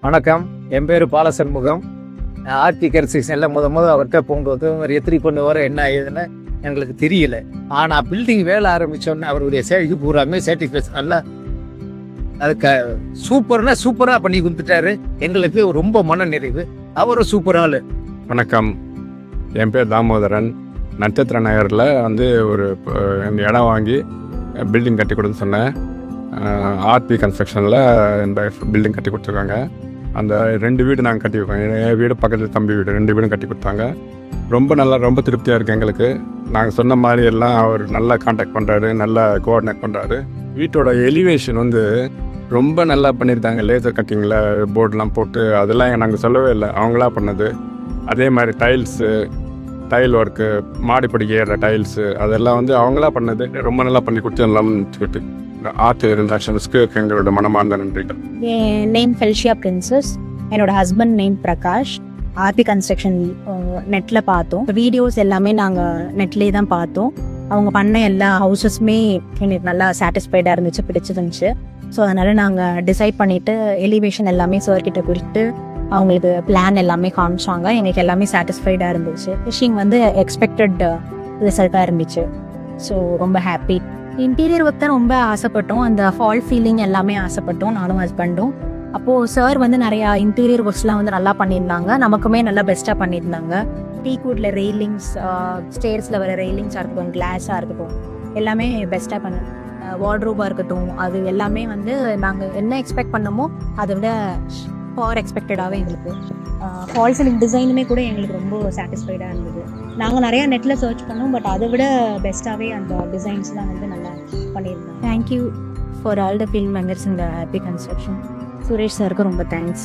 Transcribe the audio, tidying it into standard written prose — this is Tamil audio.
வணக்கம், என் பேர் பாலசண்முகம். ஆர்டி கன்ஸ்ட்ரக்ஷனில் அவர்கிட்ட போகும்போது அவர் எப்படி பண்ணுவார் என்ன ஏதுன்னு எங்களுக்கு தெரியல. ஆனால் பில்டிங் வேலை ஆரம்பித்தோடனே அவருடைய இது பூராமே சர்டிஃபிகேஷன் நல்லா அதுக்கு சூப்பராக பண்ணி கொடுத்துட்டாரு. எங்களுக்கு ரொம்ப மன நிறைவு. அவரும் சூப்பராக. வணக்கம், என் பேர் தாமோதரன். நட்சத்திர நகரில் ஒரு இடம் வாங்கி பில்டிங் கட்டி கொடுத்து சொன்னேன். ஆர்பி கன்ஸ்ட்ரக்ஷனில் இந்த பில்டிங் கட்டி கொடுத்துருக்காங்க. அந்த 2 வீடு நாங்கள் கட்டியிருக்கோம். என் வீடு பக்கத்தில் தம்பி வீடு 2 வீடும் கட்டி கொடுத்தாங்க. ரொம்ப திருப்தியாக இருக்குது எங்களுக்கு. நாங்கள் சொன்ன மாதிரி எல்லாம் அவர் நல்லா கான்டாக்ட் பண்ணுறாரு, நல்லா கோஆர்டினேட் பண்ணுறாரு. வீட்டோட எலிவேஷன் ரொம்ப நல்லா பண்ணியிருந்தாங்க. லேசர் கட்டிங்கில் போர்டெலாம் போட்டு அதெல்லாம் நாங்கள் சொல்லவே இல்லை, அவங்களா பண்ணது. அதே மாதிரி டைல் ஒர்க்கு, மாடிப்படிக்கு ஏறுற டைல்ஸு அதெல்லாம் அவங்களா பண்ணது. ரொம்ப நல்லா பண்ணி கொடுத்துடலாம்னு சொல்லிட்டு ஆர்ட் இன்டராக்ஷன்ஸ்க்கு எங்களோட மனமார்ந்த நன்றிகள். என் நேம் ஃபெல்ஷியா பிரின்சஸ். என்னோட husband name Prakash. RP construction நெட்டில் பார்த்தோம். வீடியோஸ் எல்லாமே நாங்கள் நெட்லேயே தான் பார்த்தோம். அவங்க பண்ண எல்லா ஹவுசஸுமே எங்களுக்கு நல்லா சாட்டிஸ்ஃபைடாக இருந்துச்சு, பிடிச்சிருந்துச்சு. ஸோ அதனால் நாங்கள் டிசைட் பண்ணிவிட்டு எலிவேஷன் எல்லாமே சார்கிட்ட கொடுத்து அவங்களுக்கு பிளான் எல்லாமே காமிச்சாங்க. எங்களுக்கு எல்லாமே சாட்டிஸ்ஃபைடாக இருந்துச்சு. ஃபிஷிங் எக்ஸ்பெக்டட் ரிசல்ட்டாக இருந்துச்சு. ஸோ ரொம்ப ஹாப்பி. இன்டீரியர் ஒர்க் தான் ரொம்ப ஆசைப்பட்டோம். அந்த ஃபால் ஃபீலிங் எல்லாமே ஆசைப்பட்டோம், நானும் ஹஸ்பண்டும். அப்போது சார் நிறையா இன்டீரியர் ஒர்க்ஸ்லாம் நல்லா பண்ணியிருந்தாங்க. நமக்குமே நல்லா பெஸ்ட்டாக பண்ணியிருந்தாங்க. டீக்வுட்டில் ரெயிலிங்ஸ், ஸ்டேர்ஸில் வர ரெயிலிங்ஸாக இருக்கட்டும், கிளாஸாக இருக்கட்டும், எல்லாமே பெஸ்ட்டாக பண்ணேன். வார்ட்ரோபாக இருக்கட்டும், அது எல்லாமே நாங்கள் என்ன எக்ஸ்பெக்ட் பண்ணமோ அதை விட ஃபார் எக்ஸ்பெக்டடாகவே எங்களுக்கு. ஃபால் சீலிங் டிசைனுமே கூட எங்களுக்கு ரொம்ப சாட்டிஸ்ஃபைடாக இருந்தது. நாங்கள் நிறையா நெட்டில் சர்ச் பண்ணோம், பட் அதை விட பெஸ்ட்டாகவே அந்த டிசைன்ஸ்லாம் நல்லா பண்ணியிருந்தோம். Thank you for all the film members இந்த ஆர்பி கன்ஸ்ட்ரக்ஷன். சுரேஷ் சாருக்கு ரொம்ப தேங்க்ஸ்.